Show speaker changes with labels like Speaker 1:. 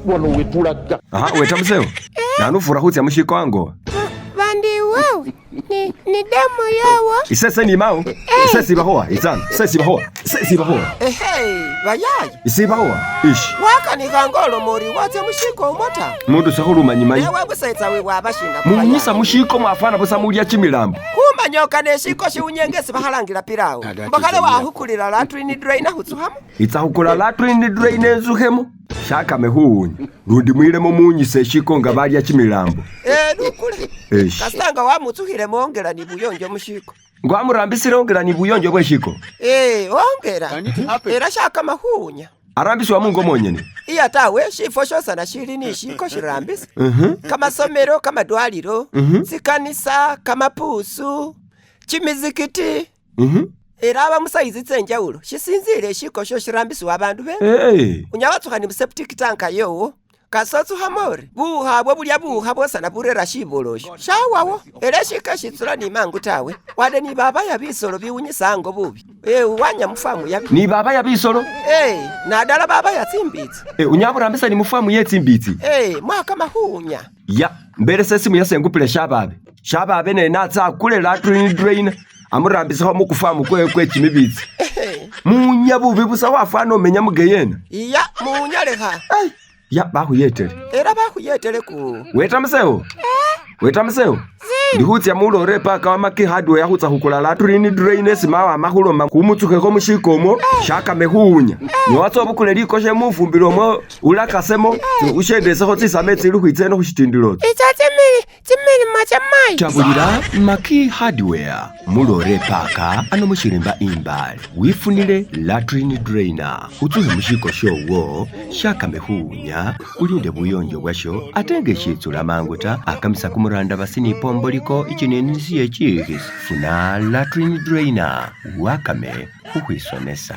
Speaker 1: wano wetulaga.
Speaker 2: Aha, wetamseo. Nanufura hutya mushiko wango.
Speaker 3: Bandi wow. Ni demo yawa.
Speaker 2: Isese ni mao. Isese bahoa, itana. Isese bahoa. Isese bahoa.
Speaker 4: Bayayi.
Speaker 2: Isi bahoa. Ish.
Speaker 4: Waka ni kangolo mori wate mushiko umota.
Speaker 2: Mundu sahulu manyimanyi.
Speaker 4: Ewe busaitsa we wabashinda.
Speaker 2: Munyisa mushiko mwafana busa mulya chimilambo.
Speaker 4: Kumanyoka neshiko shiunyengesi bahalangira pirawo. Mbakale wahukulira latrine drain hutsuhamo.
Speaker 2: Itsahukula latrine drain ezuhemo. Shaka mehunya. Rundi mwilemo munyise shiko nga balya chimilambo.
Speaker 4: Nukule.
Speaker 2: Ish.
Speaker 4: Kasanga wamutsuhire mongera ni buyonjo mushiko.
Speaker 2: Ngwamurambisire ongera ni buyonjo bweshiko.
Speaker 4: Ongera. Era shaka mahunya.
Speaker 2: Arambisi wa mungo monyene.
Speaker 4: Iya tawe shifo shosa na shiri ni shiko shirambisi. Kama somero, kama dwaliro, zikanisa, kama pusu, chimizikiti. Era abamusaizi tsenjawulo shisinzire shiko sho shirambisi wabandu be. Unyabatsuka ni septic tanka yo. Kasotsu hamori. Buha bwo bulya buha bwosa na burera shibolosho. Shawawo. Era shika shitsula ni mangu tawe. Wade ni baba ya bisolo biwunyisango bubi. Wanya mufamu ya
Speaker 2: Ni baba ya bisolo?
Speaker 4: Na dala baba ya tsimbitsi.
Speaker 2: Unyaburambisa ni mufamu ye tsimbitsi.
Speaker 4: Mwaka mahunya.
Speaker 2: Ya, mbere sesimu ya sengupile shababe. Shababe ne natsa kule latrine drain. Amurambisa ho mukufamu kwe chimibitsi. Munya bubi busa wafano menya mugeyena.
Speaker 4: Iya, munya leha.
Speaker 2: Ya bahuyetere.
Speaker 4: Era bahuyetere ku.
Speaker 2: Wetamseo. Wetamseo. Ndihutya mulore paka wa maki hardware yahutsa hukula latrine drain simawa mahulo makumutsuke ko mushikomo shaka mehunya. Niwatso bukule likoshe mufumbiro mo ulakasemo ushendese ho tsisametse luhitseno hushitindiro.
Speaker 3: Timili machamai.
Speaker 2: Chabulira maki hardware mulore paka ano mushirimba imbali. Wifunile latrine drainer. Utsuhe mushiko showo shaka mehunya ulinde buyonjo bwasho atenge shitsula manguta akamisa kumuranda basini pomboliko ichinenisi yechihis. Funa latrine drainer wakame huhwisonesa.